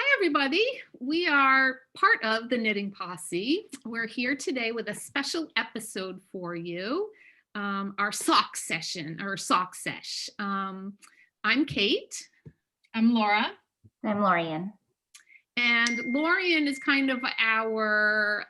Hi, everybody. We are part of the Knitting Posse. We're here today with a special episode for you, our sock session or sock sesh. I'm Kate. I'm Laura. I'm Lorien. And Lorien is kind of our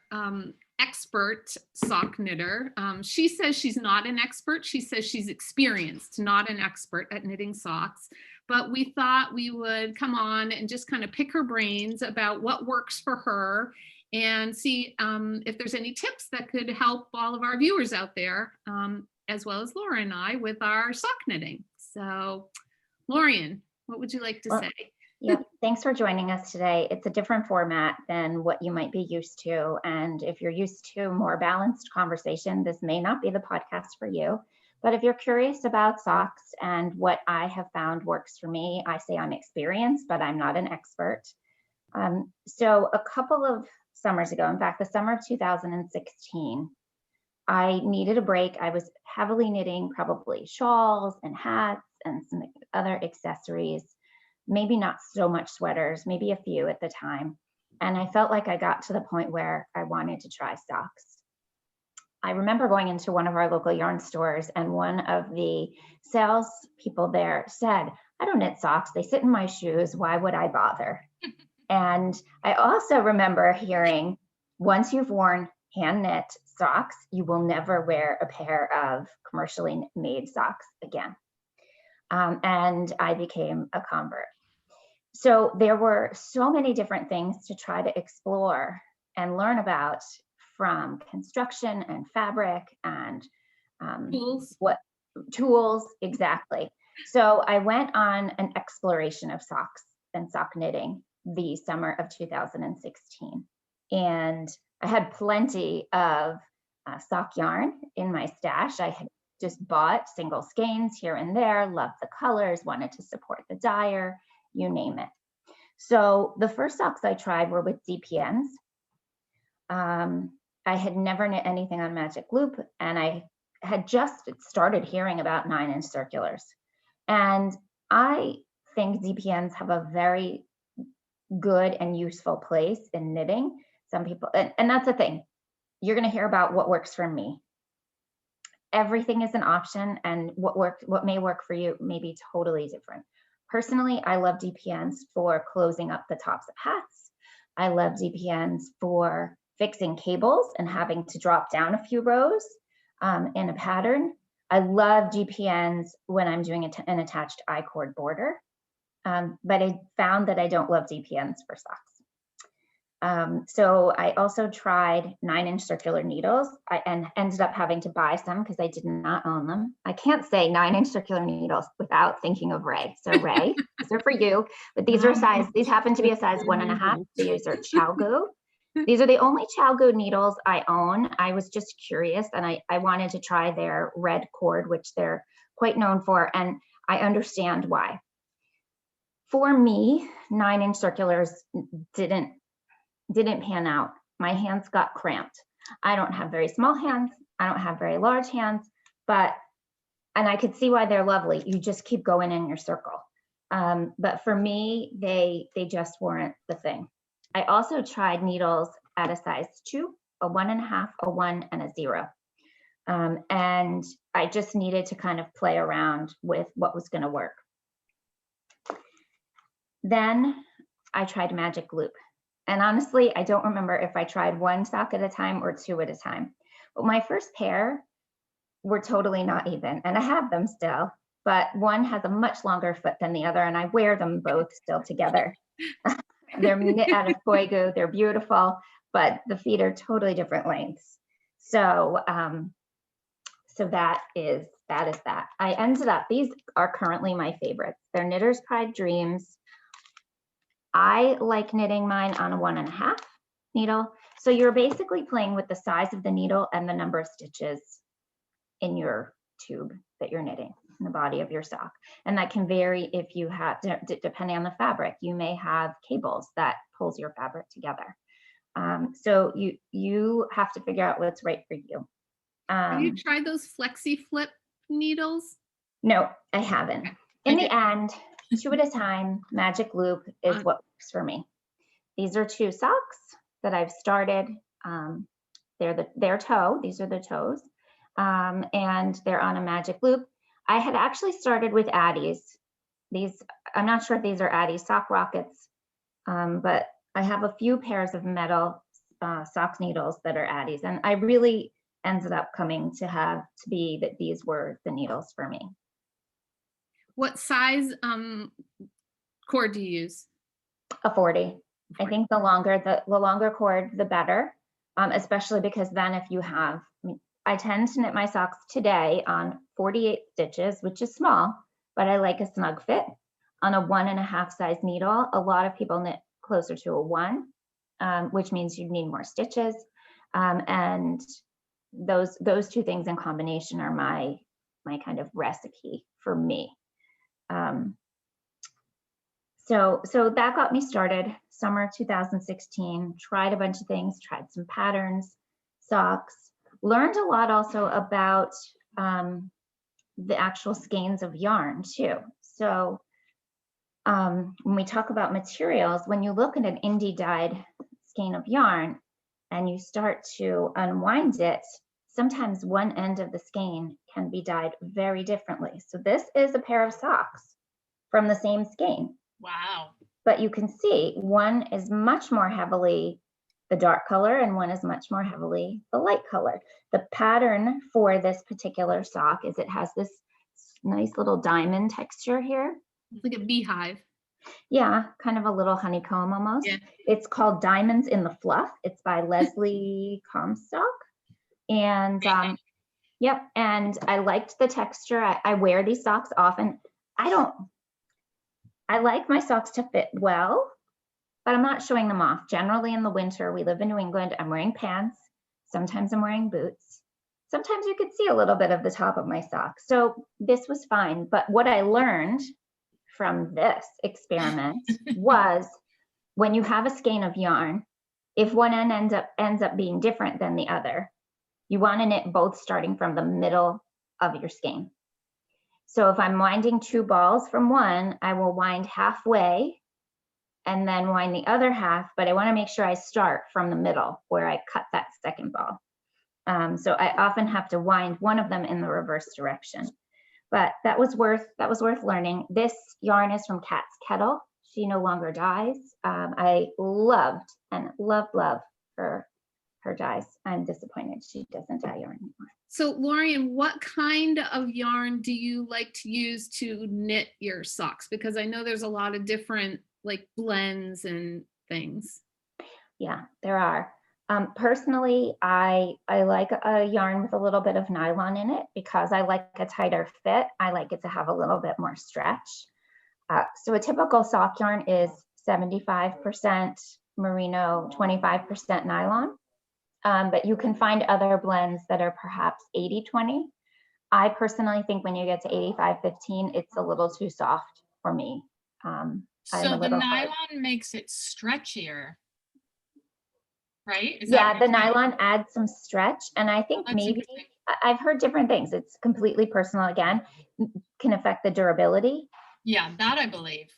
expert sock knitter. She says she's not an expert. She says she's experienced, not an expert at knitting socks. But we thought we would come on and just kind of pick her brains about what works for her and see if there's any tips that could help all of our viewers out there, as well as Laura and I with our sock knitting. So, Lorien, what would you like to say? Yep, thanks for joining us today. It's a different format than what you might be used to. And if you're used to more balanced conversation, this may not be the podcast for you. But if you're curious about socks and what I have found works for me, I say I'm experienced, but I'm not an expert. So a couple of summers ago, in fact, the summer of 2016, I needed a break. I was heavily knitting probably shawls and hats and some other accessories, maybe not so much sweaters, maybe a few at the time. And I felt like I got to the point where I wanted to try socks. I remember going into one of our local yarn stores and one of the sales people there said, I don't knit socks, they sit in my shoes, why would I bother? And I also remember hearing, once you've worn hand knit socks, you will never wear a pair of commercially made socks again. And I became a convert. So there were so many different things to try to explore and learn about, from construction and fabric and tools exactly. So I went on an exploration of socks and sock knitting the summer of 2016. And I had plenty of sock yarn in my stash. I had just bought single skeins here and there, loved the colors, wanted to support the dyer, you name it. So the first socks I tried were with DPNs. I had never knit anything on Magic Loop, and I had just started hearing about 9-inch circulars. And I think DPNs have a very good and useful place in knitting. Some people, and that's the thing, you're going to hear about what works for me. Everything is an option, and what may work for you may be totally different. Personally, I love DPNs for closing up the tops of hats. I love DPNs for fixing cables and having to drop down a few rows in a pattern. I love DPNs when I'm doing an attached I-cord border, but I found that I don't love DPNs for socks. So I also tried 9-inch circular needles and ended up having to buy some because I did not own them. I can't say 9-inch circular needles without thinking of Ray. So Ray, these are for you, but these happen to be a size 1.5. These are Chiagoo. These are the only Chiagoo needles I own. I was just curious, and I wanted to try their red cord, which they're quite known for, and I understand why. For me, 9-inch circulars didn't pan out. My hands got cramped. I don't have very small hands. I don't have very large hands, and I could see why they're lovely. You just keep going in your circle. But for me, they just weren't the thing. I also tried needles at a size 2, a 1.5, a 1, and a 0. And I just needed to kind of play around with what was going to work. Then I tried Magic Loop. And honestly, I don't remember if I tried 1 sock at a time or 2 at a time. But my first pair were totally not even, and I have them still, but one has a much longer foot than the other, and I wear them both still together. They're knit out of Chiagoo, they're beautiful, but the feet are totally different lengths. So, that is that. I ended up, these are currently my favorites. They're Knitter's Pride Dreamz. I like knitting mine on a 1.5 needle. So you're basically playing with the size of the needle and the number of stitches in your tube that you're knitting in the body of your sock. And that can vary if you have, depending on the fabric, you may have cables that pulls your fabric together. So you have to figure out what's right for you. Have you tried those flexi flip needles? No, I haven't. In the end, 2 at a time, Magic Loop is what works for me. these are 2 socks that I've started. They're their toe. These are the toes, and they're on a magic loop. I had actually started with Addies. These, I'm not sure if these are Addies sock rockets, but I have a few pairs of metal sock needles that are Addies, and I really ended up coming to be that these were the needles for me. What size cord do you use? A 40. I think the longer cord, the better, especially because then if you have, I tend to knit my socks today on 48 stitches, which is small, but I like a snug fit on a 1.5 size needle. A lot of people knit closer to a 1, which means you need more stitches. And those 2 things in combination are my kind of recipe for me. So that got me started summer 2016, tried a bunch of things, tried some patterns, socks, learned a lot also about the actual skeins of yarn too. So when we talk about materials, when you look at an indie dyed skein of yarn and you start to unwind it, sometimes one end of the skein can be dyed very differently. So this is a pair of socks from the same skein. Wow. But you can see one is much more heavily the dark color and one is much more heavily the light color. The pattern for this particular sock is it has this nice little diamond texture here. It's like a beehive. Yeah, kind of a little honeycomb almost. Yeah. It's called Diamonds in the Fluff. It's by Leslie Comstock. And yep, and I liked the texture. I wear these socks often. I like my socks to fit well, but I'm not showing them off. Generally in the winter, we live in New England, I'm wearing pants. Sometimes I'm wearing boots. Sometimes you could see a little bit of the top of my sock. So this was fine. But what I learned from this experiment was when you have a skein of yarn, if one end ends up being different than the other, you want to knit both starting from the middle of your skein. So if I'm winding 2 balls from one, I will wind halfway and then wind the other half, but I want to make sure I start from the middle where I cut that second ball. So I often have to wind one of them in the reverse direction. But that was worth learning. This yarn is from Kat's Kettle. She no longer dyes. I loved her dyes. I'm disappointed she doesn't dye yarn anymore. So Lorien, what kind of yarn do you like to use to knit your socks? Because I know there's a lot of different like blends and things. Yeah, there are. Personally, I like a yarn with a little bit of nylon in it because I like a tighter fit. I like it to have a little bit more stretch. So a typical sock yarn is 75% merino, 25% nylon. But you can find other blends that are perhaps 80-20. I personally think when you get to 85-15, it's a little too soft for me. So the nylon makes it stretchier, right? Yeah, the nylon adds some stretch, and I think maybe I've heard different things. It's completely personal again, can affect the durability. Yeah, that I believe.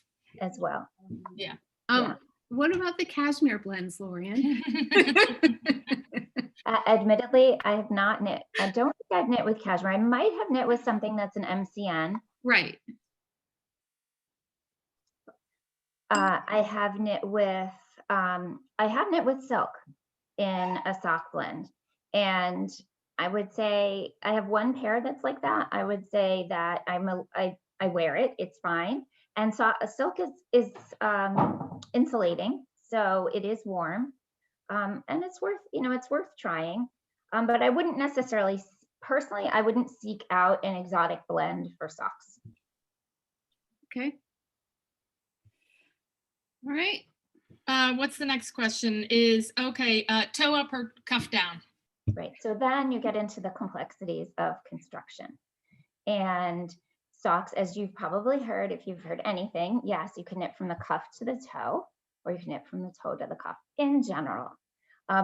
As well. Yeah. What about the cashmere blends, Lorien? Admittedly, I have not knit. I don't think I've knit with cashmere. I might have knit with something that's an MCN. Right. I have knit with silk in a sock blend, and I would say I have one pair that's like that. I would say that I wear it. It's fine. And so silk is insulating, so it is warm, and it's worth trying. But I wouldn't necessarily, personally, I wouldn't seek out an exotic blend for socks. Okay. All right. What's the next question? Is okay. Toe up or cuff down. Right. So then you get into the complexities of construction, and socks, as you've probably heard, if you've heard anything, yes, you can knit from the cuff to the toe, or you can knit from the toe to the cuff in general.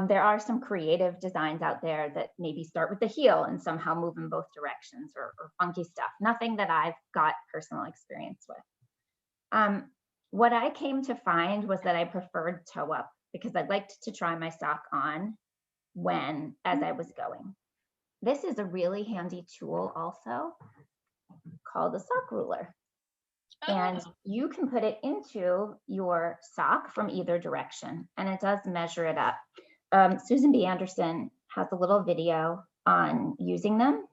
There are some creative designs out there that maybe start with the heel and somehow move in both directions, or funky stuff. Nothing that I've got personal experience with. What I came to find was that I preferred toe up because I liked to try my sock on as I was going. This is a really handy tool also called a sock ruler. And Oh. you can put it into your sock from either direction, and it does measure it up. Susan B. Anderson has a little video on using them,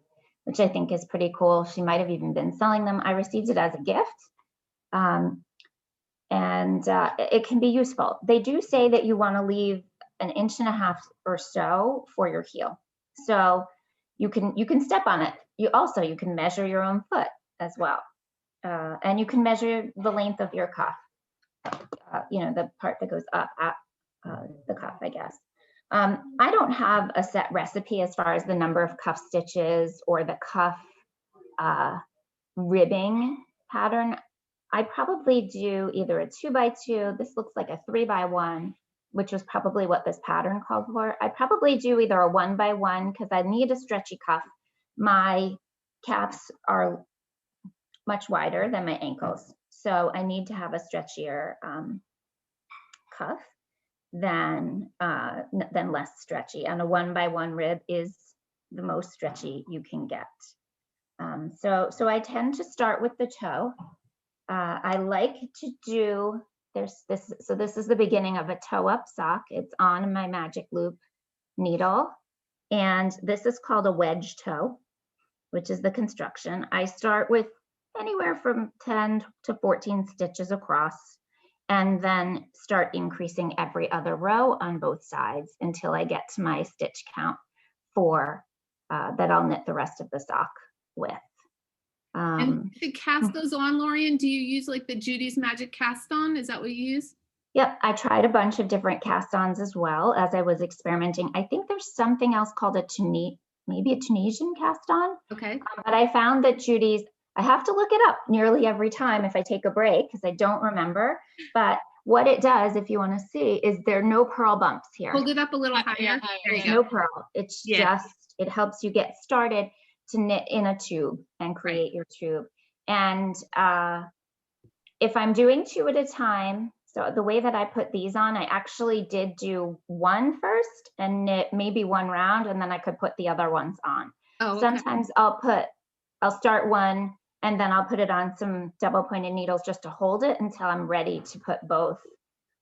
which I think is pretty cool. She might have even been selling them. I received it as a gift. It can be useful. They do say that you want to leave 1.5 inches or so for your heel. So you can step on it. You can measure your own foot as well. And you can measure the length of your cuff, the part that goes up at the cuff, I guess. I don't have a set recipe as far as the number of cuff stitches or the cuff ribbing pattern. I probably do either a 2x2. This looks like a 3x1, which was probably what this pattern called for. I probably do either a 1x1 because I need a stretchy cuff. My calves are much wider than my ankles, so I need to have a stretchier cuff than less stretchy. And a 1x1 rib is the most stretchy you can get. So I tend to start with the toe. I like to do this is the beginning of a toe up sock. It's on my magic loop needle, and this is called a wedge toe, which is the construction. I start with anywhere from 10 to 14 stitches across, and then start increasing every other row on both sides until I get to my stitch count for that I'll knit the rest of the sock with. And to cast those on, Lorien, do you use like the Judy's Magic Cast On? Is that what you use? Yep, I tried a bunch of different cast-ons as well as I was experimenting. I think there's something else called maybe a Tunisian cast-on. Okay. But I found that Judy's, I have to look it up nearly every time if I take a break because I don't remember. But what it does, if you want to see, is there are no purl bumps here. Hold it up a little higher. Yeah, there you go. No purl. It's just, it helps you get started to knit in a tube and create your tube. And if I'm doing 2 at a time, so the way that I put these on, I actually did do one first and knit maybe one round, and then I could put the other ones on. Oh, okay. Sometimes I'll start one and then I'll put it on some double pointed needles just to hold it until I'm ready to put both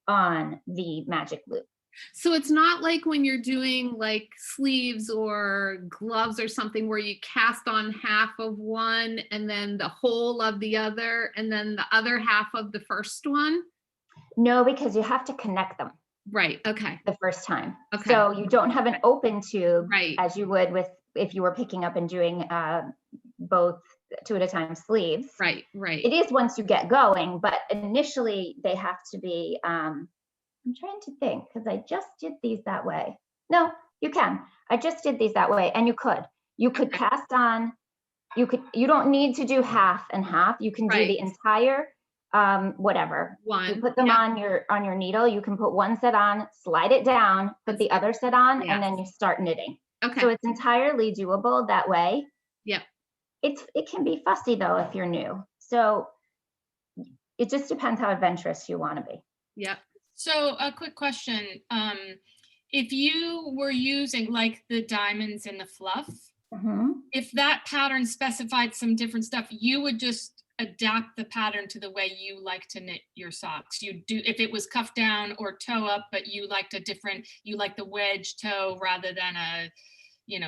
on the magic loop. So it's not like when you're doing like sleeves or gloves or something where you cast on half of one and then the whole of the other and then the other half of the first one? No, because you have to connect them. Right. Okay. The first time. Okay. So you don't have an open tube as you would if you were picking up and doing both 2 at a time sleeves. Right. It is once you get going, but initially they have to be, I'm trying to think because I just did these that way. No, you can. I just did these that way, and you could cast on, you don't need to do half and half. You can do the entire whatever. One. You put them on your needle. You can put one set on, slide it down, put the other set on, and then you start knitting. Okay. So it's entirely doable that way. Yep. It can be fussy though if you're new. So it just depends how adventurous you want to be. Yep. So a quick question. If you were using like the diamonds and the fluff, if that pattern specified some different stuff, you would just adapt the pattern to the way you like to knit your socks. You do, if it was cuff down or toe up, but you liked you like the wedge toe rather than a,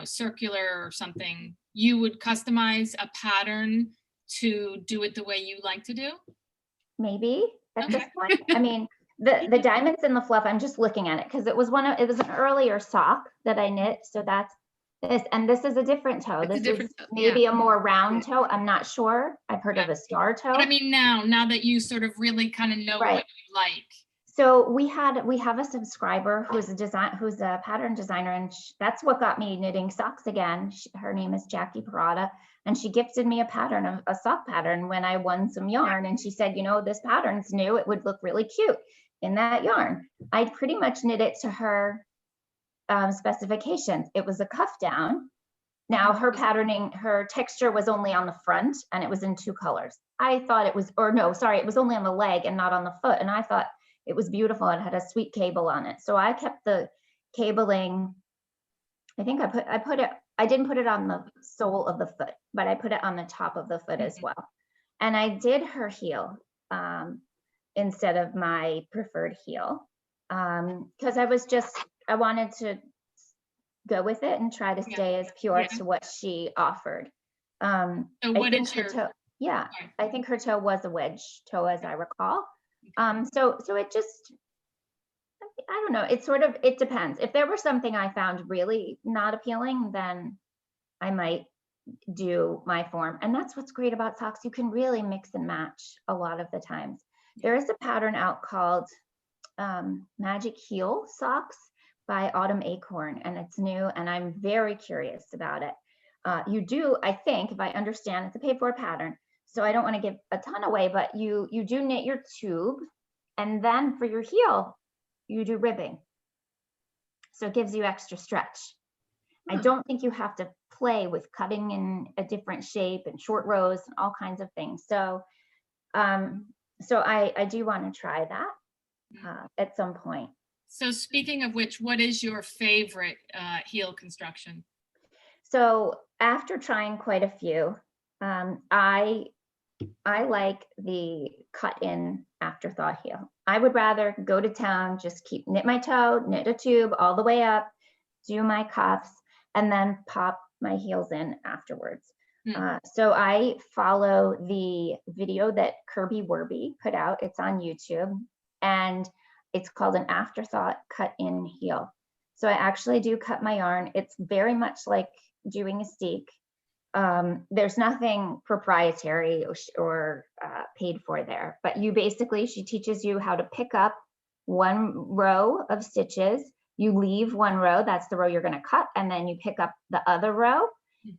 circular or something, you would customize a pattern to do it the way you like to do? Maybe at this point. I mean, the diamonds and the fluff, I'm just looking at it because it was an earlier sock that I knit. So that's this, and this is a different toe. This is maybe a more round toe. I'm not sure. I've heard of a star toe. But I mean, now that you sort of really kind of know what you like. So we have a subscriber who's a pattern designer, and that's what got me knitting socks again. Her name is Jackie Parada, and she gifted me a sock pattern when I won some yarn, and she said, this pattern's new. It would look really cute in that yarn. I pretty much knit it to her specifications. It was a cuff down Now her patterning, her texture was only on the front and it was in 2 colors. I thought it was, or no, sorry, it was only on the leg and not on the foot. And I thought it was beautiful. It had a sweet cable on it. So I kept the cabling. I think I didn't put it on the sole of the foot, but I put it on the top of the foot as well. And I did her heel instead of my preferred heel because I wanted to go with it and try to stay as pure to what she offered. So what is your toe, I think her toe was a wedge toe as I recall. So it just, I don't know, it depends. If there were something I found really not appealing, then I might do my form. And that's what's great about socks. You can really mix and match a lot of the times. There is a pattern out called Magic Heel Socks by Autumn Acorn, and it's new, and I'm very curious about it. You do, I think, if I understand, it's a paid for pattern, so I don't want to give a ton away, but you do knit your tube, and then for your heel, you do ribbing. So it gives you extra stretch. I don't think you have to play with cutting in a different shape and short rows and all kinds of things. So, I do want to try that at some point. So speaking of which, what is your favorite heel construction? So after trying quite a few, I like the cut in afterthought heel. I would rather go to town, just knit my toe, knit a tube all the way up, do my cuffs, and then pop my heels in afterwards. So I follow the video that Kirby Wirby put out. It's on YouTube, and it's called an afterthought cut in heel. So I actually do cut my yarn. It's very much like doing a steek. There's nothing proprietary or paid for there, but she teaches you how to pick up one row of stitches. You leave one row, that's the row you're going to cut, and then you pick up the other row,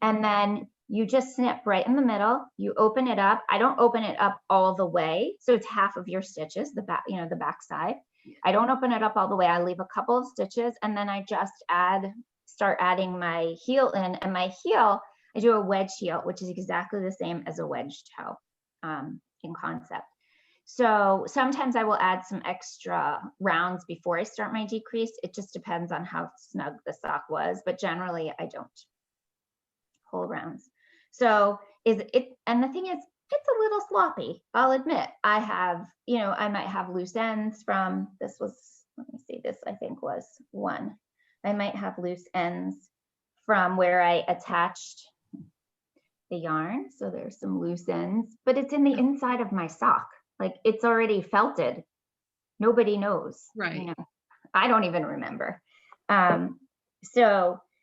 and then you just snip right in the middle. You open it up. I don't open it up all the way, so it's half of your stitches, the back side. I don't open it up all the way. I leave a couple of stitches, and then I just start adding my heel in, and my heel, I do a wedge heel, which is exactly the same as a wedge toe in concept. So sometimes I will add some extra rounds before I start my decrease. It just depends on how snug the sock was, but generally I don't pull rounds. So and the thing is, it's a little sloppy, I'll admit. I might have loose ends from, let me see, this I think was one. I might have loose ends from where I attached the yarn. So there's some loose ends, but it's in the inside of my sock. Like, it's already felted. Nobody knows. Right. I don't even remember.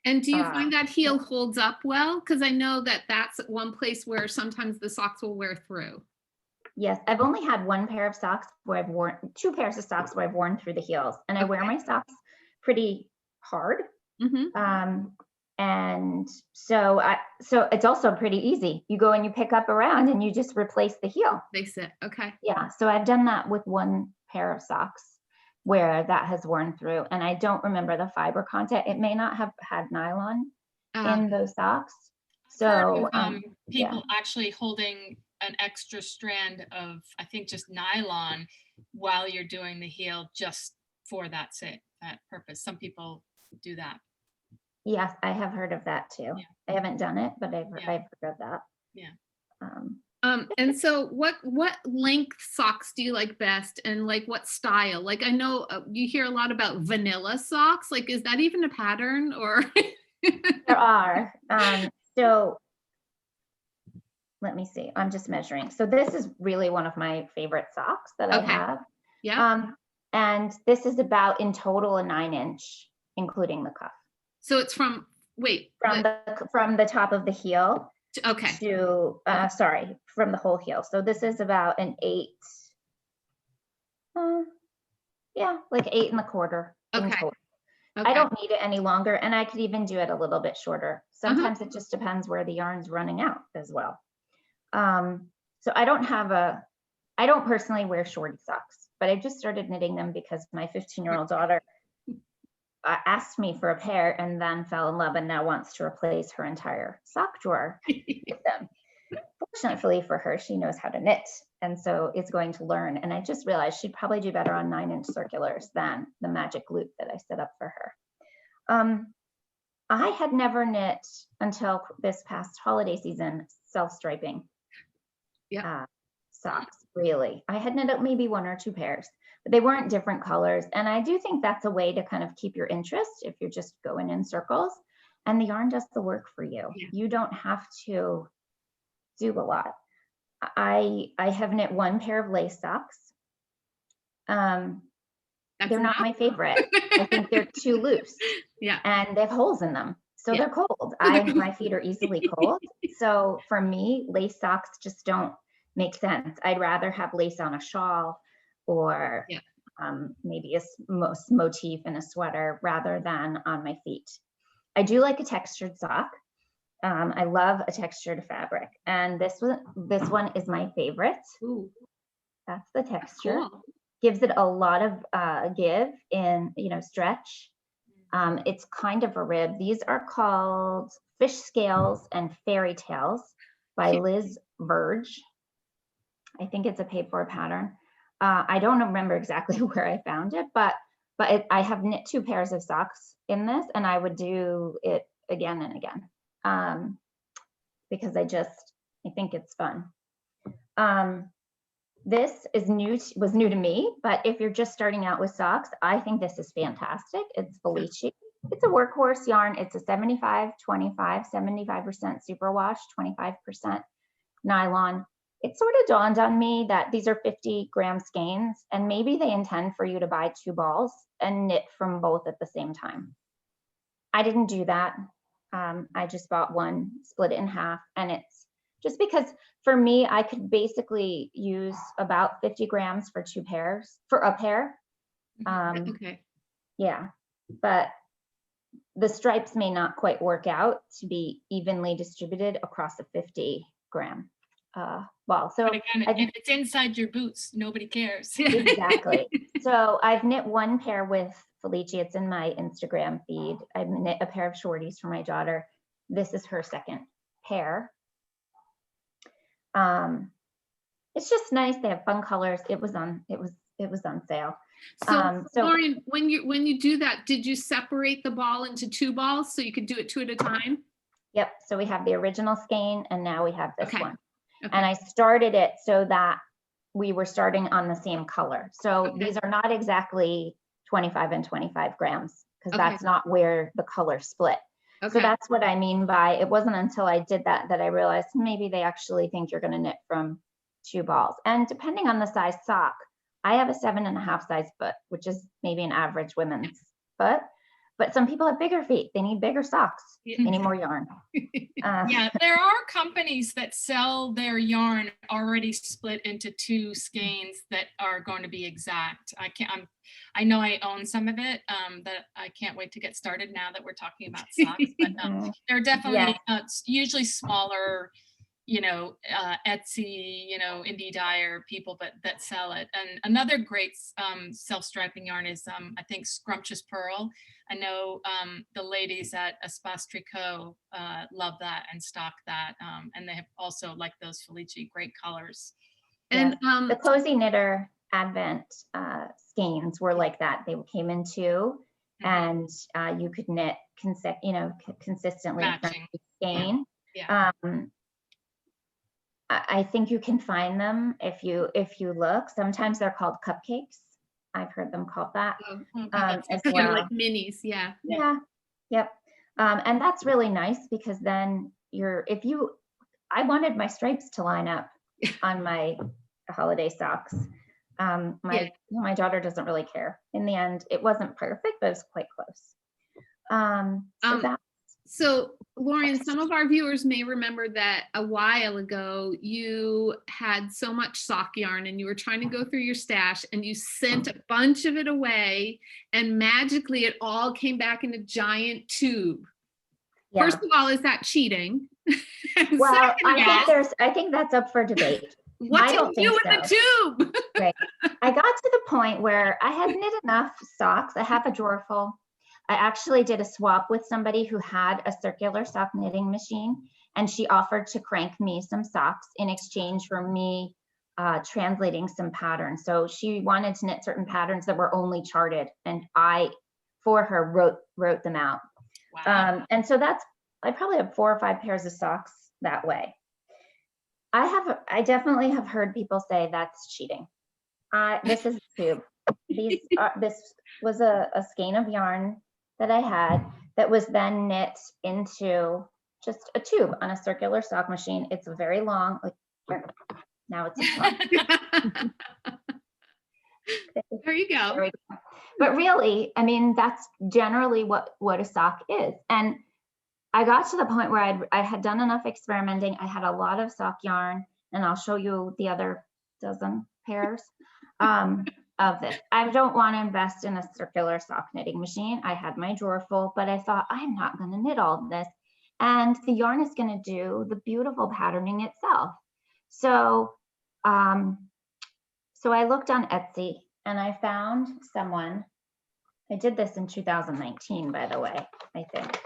And do you find that heel holds up well? Because I know that that's one place where sometimes the socks will wear through. Yes, I've only had one pair of socks where I've worn, 2 pairs of socks where I've worn through the heels, and I wear my socks pretty hard. And so it's also pretty easy. You go and you pick up around and you just replace the heel. They sit. Okay. Yeah. So I've done that with one pair of socks where that has worn through, and I don't remember the fiber content. It may not have had nylon in those socks. So people actually holding an extra strand of, I think, just nylon while you're doing the heel, just for that purpose. Some people do that. Yes, I have heard of that too. Yeah. I haven't done it, but I've heard of that. Yeah. And so what length socks do you like best, and like what style? Like, I know you hear a lot about vanilla socks. Like, is that even a pattern, or? There are. So let me see. I'm just measuring. So this is really one of my favorite socks that I have. Yeah. And this is about in total a 9-inch, including the cuff. So it's from the top of the heel. Okay. To from the whole heel. So this is about an 8. Like 8 1/4. Okay. Okay. I don't need it any longer, and I could even do it a little bit shorter. Sometimes it just depends where the yarn's running out as well. So I don't personally wear shorty socks, but I just started knitting them because my 15-year-old daughter asked me for a pair and then fell in love and now wants to replace her entire sock drawer with them. Fortunately for her, she knows how to knit, and so is going to learn. And I just realized she'd probably do better on 9-inch circulars than the magic loop that I set up for her. I had never knit until this past holiday season self-striping socks, really. I had knit up maybe 1 or 2 pairs, but they weren't different colors. And I do think that's a way to kind of keep your interest if you're just going in circles, and the yarn does the work for you. Yeah. You don't have to do a lot. I have knit 1 pair of lace socks. They're not my favorite. I think they're too loose. Yeah. And they have holes in them. So they're cold. My feet are easily cold. So for me, lace socks just don't make sense. I'd rather have lace on a shawl or maybe a motif in a sweater rather than on my feet. I do like a textured sock. I love a textured fabric, and this one is my favorite. Ooh. That's the texture. Cool. Gives it a lot of give in, stretch. It's kind of a rib. These are called Fish Scales and Fairy Tales by Liz Verge. I think it's a paid-for pattern. I don't remember exactly where I found it, but I have knit 2 pairs of socks in this, and I would do it again and again. Because I think it's fun. This was new to me, but if you're just starting out with socks, I think this is fantastic. It's Felici. It's a workhorse yarn. It's a 75-25, 75% superwash, 25% nylon. It sort of dawned on me that these are 50-gram skeins, and maybe they intend for you to buy 2 balls and knit from both at the same time. I didn't do that. I just bought 1, split it in half, and it's just because for me, I could basically use about 50 grams for a pair. Okay. Yeah, but the stripes may not quite work out to be evenly distributed across a 50-gram ball. So but again, if it's inside your boots, nobody cares. Exactly. So I've knit 1 pair with Felici. It's in my Instagram feed. I've knit a pair of shorties for my daughter. This is her second pair. It's just nice. They have fun colors. It was on sale. So Lorien, when you do that, did you separate the ball into 2 balls so you could do it 2 at a time? Yep. So we have the original skein, and now we have this one. Okay. And I started it so that we were starting on the same color. So these are not exactly 25 and 25 grams, because that's not where the color split. So that's what I mean by, it wasn't until I did that I realized maybe they actually think you're going to knit from 2 balls. And depending on the size sock, I have a 7.5 size foot, which is maybe an average women's foot. But some people have bigger feet. They need bigger socks. They need more yarn. Yeah, there are companies that sell their yarn already split into 2 skeins that are going to be exact. I know I own some of it that I can't wait to get started now that we're talking about socks. But there are definitely usually smaller, Etsy, indie dyer people that sell it. And another great self-striping yarn is I think Scrumptious Pearl. I know the ladies at Espace Tricot love that and stock that. And they have also, like those Felici, great colors. And the Cozy Knitter Advent skeins were like that. They came in 2, and you could knit consistently from each skein. Yeah. I think you can find them if you look. Sometimes they're called cupcakes. I've heard them called that as well. Like minis, yeah. Yep. And that's really nice, because then I wanted my stripes to line up on my holiday socks. My daughter doesn't really care. In the end, it wasn't perfect, but it was quite close. So Lorien, some of our viewers may remember that a while ago you had so much sock yarn and you were trying to go through your stash and you sent a bunch of it away, and magically it all came back in a giant tube. Yeah. First of all, is that cheating? Well, I think that's up for debate. What did you do with the tube? Right. I got to the point where I had knit enough socks. I have a drawer full. I actually did a swap with somebody who had a circular sock knitting machine, and she offered to crank me some socks in exchange for me translating some patterns. So she wanted to knit certain patterns that were only charted, and I, for her, wrote them out. Wow. And so I probably have 4 or 5 pairs of socks that way. I definitely have heard people say that's cheating. This is a tube. This was a skein of yarn that I had that was then knit into just a tube on a circular sock machine. It's a very long, like here. Now it's a There you go. There we go. But really, I mean, that's generally what a sock is. And I got to the point where I had done enough experimenting. I had a lot of sock yarn, and I'll show you the other dozen pairs of this. I don't want to invest in a circular sock knitting machine. I had my drawer full, but I thought, I'm not going to knit all of this. And the yarn is going to do the beautiful patterning itself. So, so I looked on Etsy, and I found someone. I did this in 2019, by the way, I think.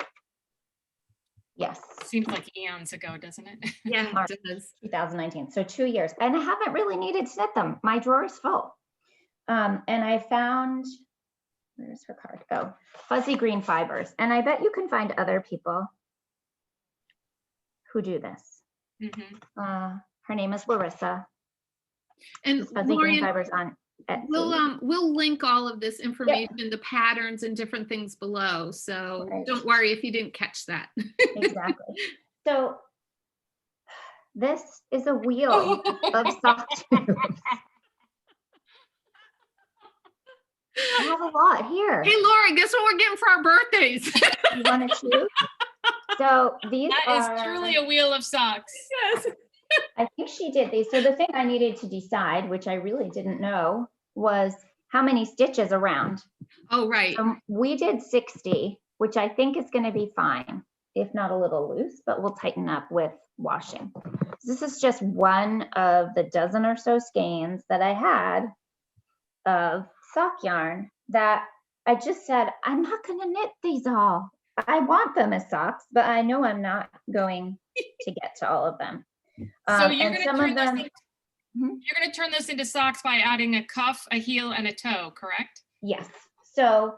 Yes. Seems like eons ago, doesn't it? Yeah, it does. 2019, so 2 years. And I haven't really needed to knit them. My drawer is full. And I found, where's her card? Oh, fuzzy green fibers. And I bet you can find other people who do this. Mm-hmm. Her name is Larissa. And Fuzzy green Lorien, fibers on Etsy. we'll link all of this information, the patterns and different things below. So Right. Don't worry if you didn't catch that. Exactly. So this is a wheel of sock tubes. I have a lot here. Hey, Lori, guess what we're getting for our birthdays? You want to choose? So these That is truly a wheel of socks. Yes. I think she did these. So the thing I needed to decide, which I really didn't know, was how many stitches around. Oh, right. We did 60, which I think is going to be fine, if not a little loose, but we'll tighten up with washing. This is just one of the dozen or so skeins that I had of sock yarn that I just said, I'm not going to knit these all. I want them as socks, but I know I'm not going to get to all of them. So you're going to turn this into socks by adding a cuff, a heel, and a toe, correct? Yes. So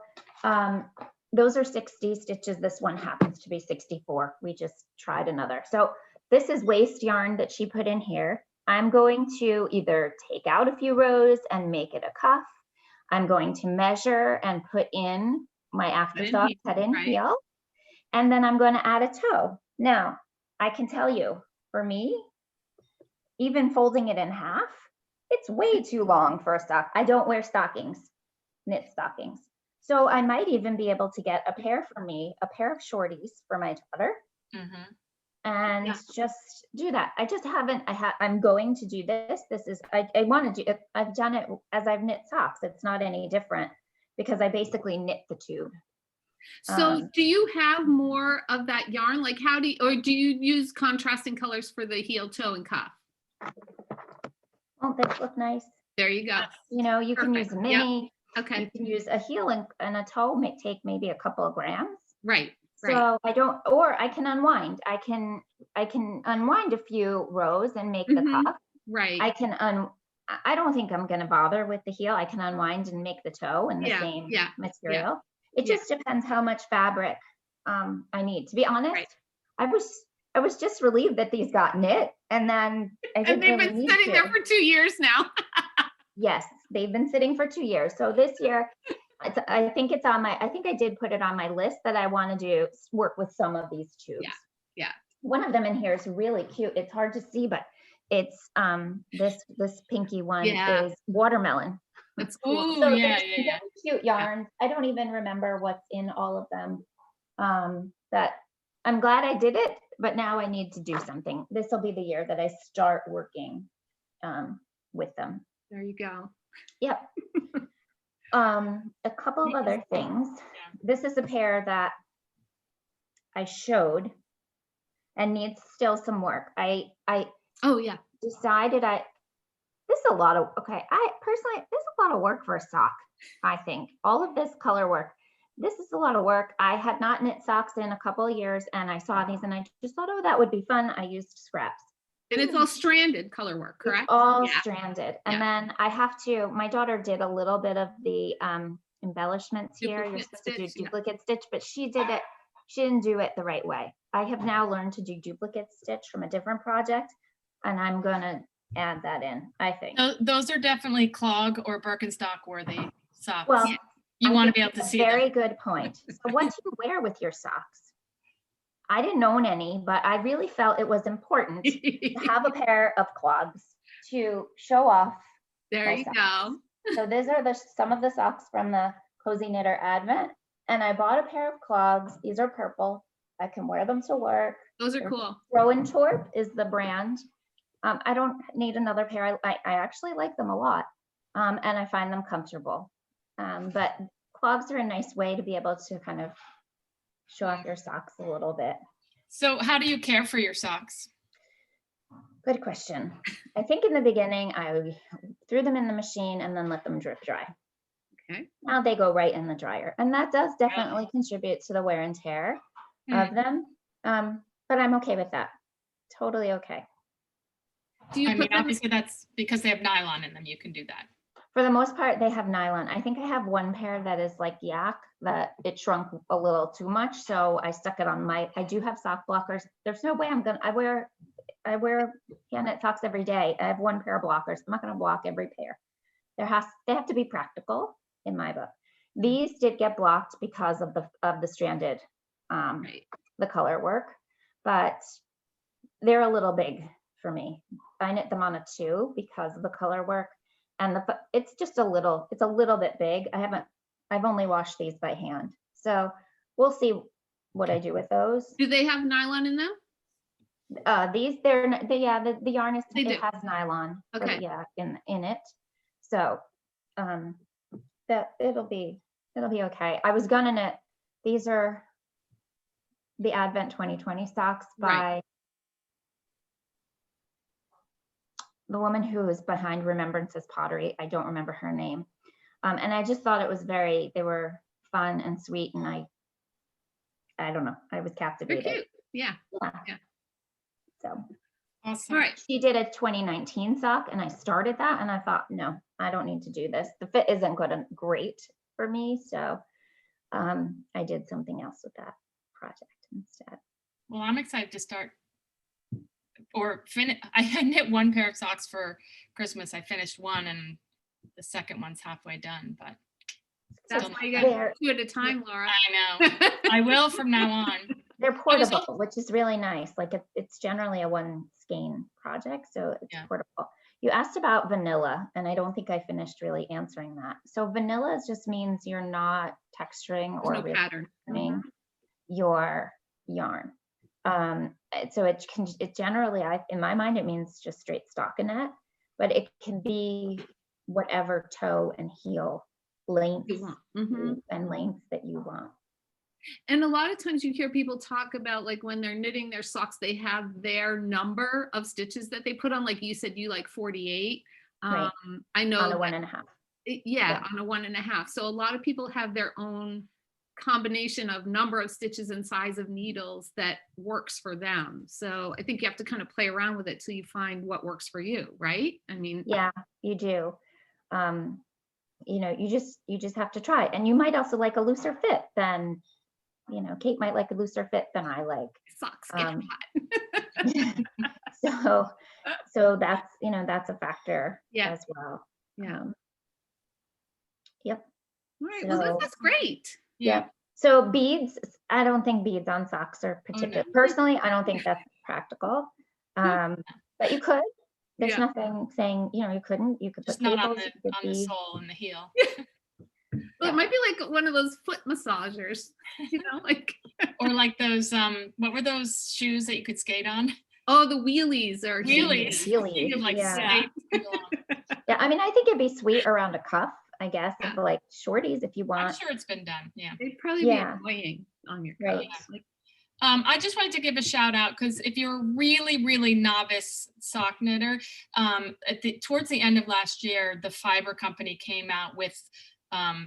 those are 60 stitches. This one happens to be 64. We just tried another. So this is waste yarn that she put in here. I'm going to either take out a few rows and make it a cuff. I'm going to measure and put in my afterthought cut-in heel. And then I'm going to add a toe. Now, I can tell you, for me, even folding it in half, it's way too long for a sock. I don't wear stockings, knit stockings. So I might even be able to get a pair for me, a pair of shorties for my daughter, and just do that. I just haven't, I'm going to do this. This is, I want to do it. I've done it as I've knit socks. It's not any different because I basically knit the tube. So do you have more of that yarn? Like do you use contrasting colors for the heel, toe, and cuff? Won't this look nice? There you go. You know, you can use a mini. Yep. Okay. You can use a heel and a toe, may take maybe a couple of grams. Right. So I don't, or I can unwind. I can unwind a few rows and make the cuff. Right. I don't think I'm going to bother with the heel. I can unwind and make the toe in the same material. It just depends how much fabric I need. To be honest, I was just relieved that these got knit, and then I didn't they've really been sitting there for 2 years now. Yes, they've been sitting for 2 years. So this year, I think I did put it on my list that I want to work with some of these tubes. Yeah. One of them in here is really cute. It's hard to see, but it's this pinky one is watermelon. That's cool. So cute yarns. I don't even remember what's in all of them. That I'm glad I did it, but now I need to do something. This will be the year that I start working with them. There you go. Yep. A couple of other things. This is a pair that I showed and needs still some work. I decided this is a lot of, this is a lot of work for a sock, I think. All of this color work. this is a lot of work. I had not knit socks in a couple of years, and I saw these and I just thought, oh, that would be fun. I used scraps. And it's all stranded color work, correct? It's all Yeah. stranded. And then I have to, my daughter did a little bit of the embellishments here. You're Duplicate supposed to do stitch, yeah. duplicate stitch, but she didn't do it the right way. I have now learned to do duplicate stitch from a different project, and I'm gonna add that in, I think. Those are definitely clog or Birkenstock worthy socks. Well, you I want to think be able it's to a see very them. good point. So what do you wear with your socks? I didn't own any, but I really felt it was important to have a pair of clogs to show off. There my you socks. go. So these are some of the socks from the Cozy Knitter Advent. And I bought a pair of clogs. These are purple. I can wear them to work. Those are cool. Rowan Torp is the brand. I don't need another pair. I actually like them a lot. And I find them comfortable. But clogs are a nice way to be able to kind of show off your socks a little bit. So how do you care for your socks? Good question. I think in the beginning, I threw them in the machine and then let them drip dry. Okay. Now they go right in the dryer. And that does definitely contribute to the wear and tear of them. But I'm okay with that. Totally okay. Do you I put mean, them? obviously that's because they have nylon in them. You can do that. For the most part, they have nylon. I think I have one pair that is like yak, that it shrunk a little too much. So I stuck it on I do have sock blockers. There's no way I wear hand knit socks every day. I have one pair of blockers. I'm not going to block every pair. They have to be practical in my book. These did get blocked because of the stranded, the color work, but they're a little big for me. I knit them on a 2 because of the color work, and it's just a little bit big. I've only washed these by hand, so we'll see what I do with those. Do they have nylon in them? These the yarn is It has nylon. Okay. In it, so that it'll be okay. I was gonna knit. These are the Advent 2020 socks by the woman who is behind Remembrances Pottery. I don't remember her name. And I just thought it was they were fun and sweet. And I don't know, I was They're captivated. cute. Yeah. So Awesome. All right. she did a 2019 sock and I started that and I thought, no, I don't need to do this. The fit isn't great for me. So I did something else with that project instead. Well, I'm excited to start or finish. I knit one pair of socks for Christmas. I finished one and the second one's halfway done, but That's still why you not got done. 2 at a time, Laura. I know. I will from now on. They're portable, which is really nice. Like it's generally a 1 skein project, so it's portable. You asked about vanilla, and I don't think I finished really answering that. So vanilla just means you're not texturing or no pattern. Your yarn. So it generally, in my mind, it means just straight stockinette, but it can be whatever toe and heel length and length that you want. And a lot of times you hear people talk about like when they're knitting their socks, they have their number of stitches that they put on. Like you said, you like 48. Right. I know On a 1.5. On a 1.5. So a lot of people have their own combination of number of stitches and size of needles that works for them. So I think you have to kind of play around with it till you find what works for you, right? I mean, yeah, you do. You just have to try it. And you might also like a looser fit than, Kate might like a looser fit than I like. Socks get hot. So that's a factor as well. Yeah. Yep. All right. Well, that's great. Yeah. So beads, I don't think beads on socks are particular. Personally, I don't think that's practical. But you could. There's nothing saying, you couldn't. You could just put not on cables, the sole and the heel. Well, it might be like one of those foot massagers, like. Or like those, what were those shoes that you could skate on? Oh, the wheelies or wheelies. You could like skate. Yeah, I mean, I think it'd be sweet around a cuff, I guess, for like shorties if you want. I'm sure it's been done. Yeah. It'd probably be annoying on your cuff. Right. Like, I just wanted to give a shout out because if you're a really, really novice sock knitter, towards the end of last year, the Fiber Company came out with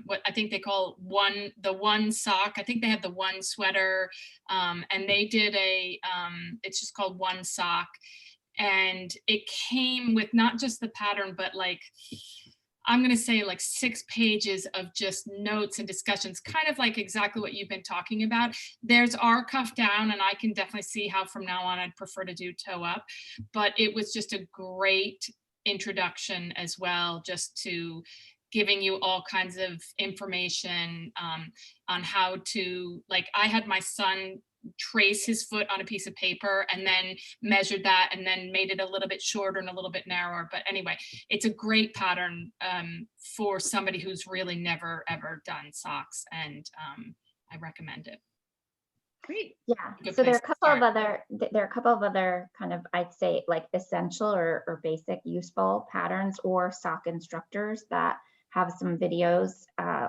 what I think they call the one sock. I think they have the one sweater, and they did it's just called one sock. And it came with not just the pattern, but like, I'm going to say like 6 pages of just notes and discussions, kind of like exactly what you've been talking about. There's our cuff down, and I can definitely see how from now on I'd prefer to do toe up, but it was just a great introduction as well, just to giving you all kinds of information on how to, like, I had my son trace his foot on a piece of paper and then measured that and then made it a little bit shorter and a little bit narrower. But anyway, it's a great pattern for somebody who's really never ever done socks, and I recommend it. Great. Yeah. So there are a couple of other kind of, I'd say, like essential or basic useful patterns or sock instructors that have some videos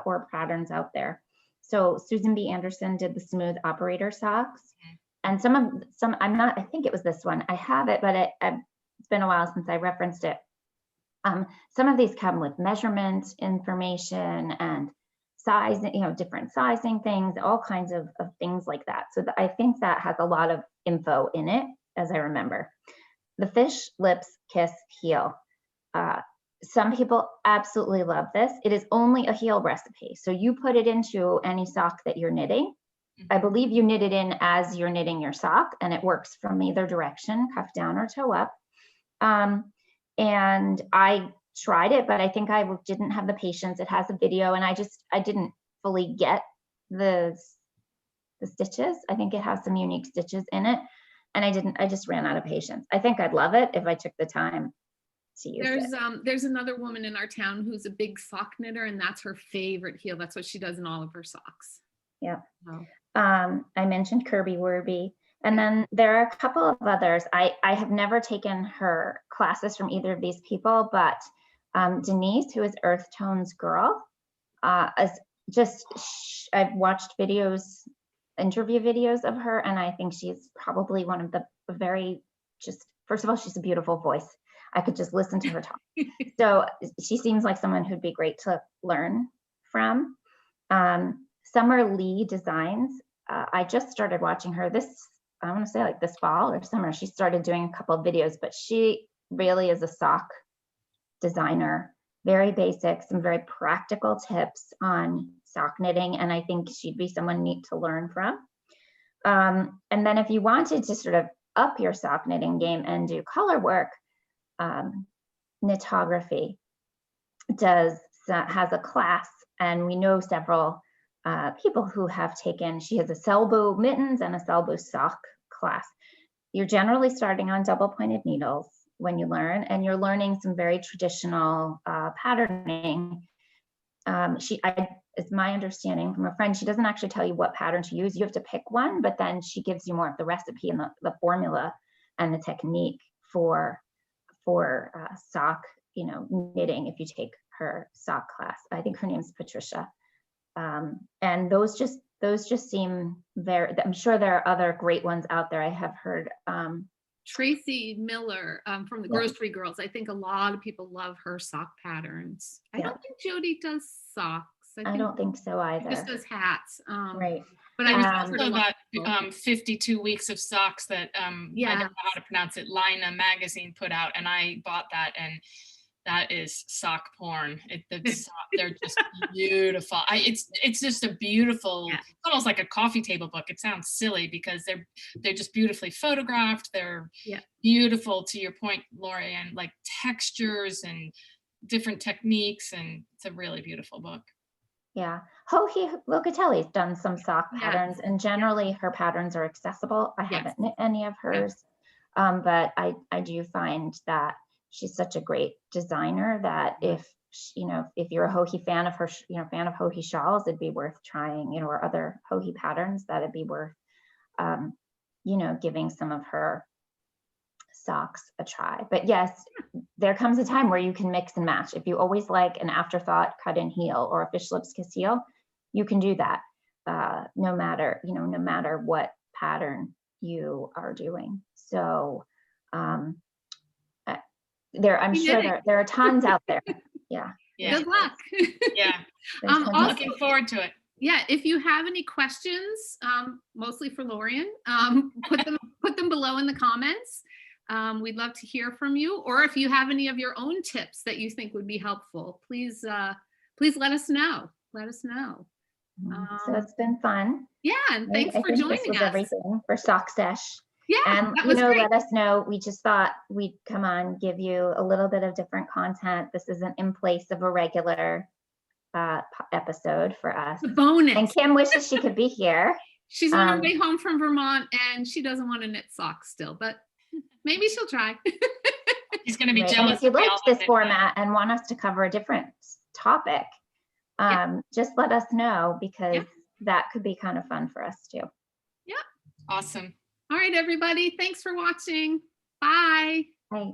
or patterns out there. So Susan B. Anderson did the smooth operator socks, and I think it was this one. I have it, but it's been a while since I referenced it. Some of these come with measurement information and size, different sizing things, all kinds of things like that. So I think that has a lot of info in it, as I remember. The fish, lips, kiss, heel. Some people absolutely love this. It is only a heel recipe. So you put it into any sock that you're knitting. I believe you knit it in as you're knitting your sock, and it works from either direction, cuff down or toe up. And I tried it, but I think I didn't have the patience. It has a video, and I didn't fully get the stitches. I think it has some unique stitches in it, and I just ran out of patience. I think I'd love it if I took the time to use it. There's another woman in our town who's a big sock knitter, and that's her favorite heel. That's what she does in all of her socks. Yeah. Oh. I mentioned Kirby Wirby, and then there are a couple of others. I have never taken her classes from either of these people, but Denise, who is Earth Tone's girl, I've watched interview videos of her, and I think she's probably one of the first of all, she's a beautiful voice. I could just listen to her talk. So she seems like someone who'd be great to learn from. Summer Lee Designs. I just started watching her I want to say like this fall or summer. She started doing a couple of videos, but she really is a sock designer. Very basic, some very practical tips on sock knitting. And I think she'd be someone neat to learn from. And then if you wanted to sort of up your sock knitting game and do color work, Knitography has a class, and we know several people who have taken. She has a Selbo mittens and a Selbo sock class. You're generally starting on double pointed needles when you learn, and you're learning some very traditional patterning. It's my understanding from a friend, she doesn't actually tell you what pattern to use. You have to pick one, but then she gives you more of the recipe and the formula and the technique for sock, knitting if you take her sock class. I think her name's Patricia. And those just seem very, I'm sure there are other great ones out there. I have heard Tracy Miller from the Grocery Girls. I think a lot of people love her sock patterns. I don't think Jody does socks. I don't think so either. She just does hats. Right. But I also that 52 weeks of socks that I don't know how to pronounce it, Lina magazine put out, and I bought that, and that is sock porn. They're just beautiful. It's just a beautiful, it's almost like a coffee table book. It sounds silly because they're just beautifully photographed. They're beautiful, to your point, Lorien, like textures and different techniques, and it's a really beautiful book. Yeah, Joji Locatelli's done some sock patterns, and generally her patterns are accessible. I haven't knit any of hers, but I do find that she's such a great designer that if you're a Joji fan of her, fan of Joji shawls, it'd be worth trying, or other Joji patterns, that it'd be worth, giving some of her socks a try. But yes, there comes a time where you can mix and match. If you always like an afterthought cut in heel or a fish lips kiss heel, you can do that, no matter what pattern you are doing. So I'm sure there are tons out there. Yeah. Good luck. There's Also- tons I'm of looking forward to it. Yeah, if you have any questions, mostly for Lorien, put them below in the comments. We'd love to hear from you. Or if you have any of your own tips that you think would be helpful, please let us know. Let us know. So it's been fun. Yeah, and Right? thanks I for think joining this was us. everything for Sock Sesh. Yeah, And that was great. let us know. We just thought we'd come on, give you a little bit of different content. This isn't in place of a regular episode for us. The bonus. And Kim wishes she could be here. She's on her way home from Vermont and she doesn't want to knit socks still, but maybe she'll try. He's going to be Right. And jealous. if you if we like all this have it. format and want us to cover a different topic, just let us know, because that could be kind of fun for us too. Awesome. All right, everybody. Thanks for watching. Bye. Bye.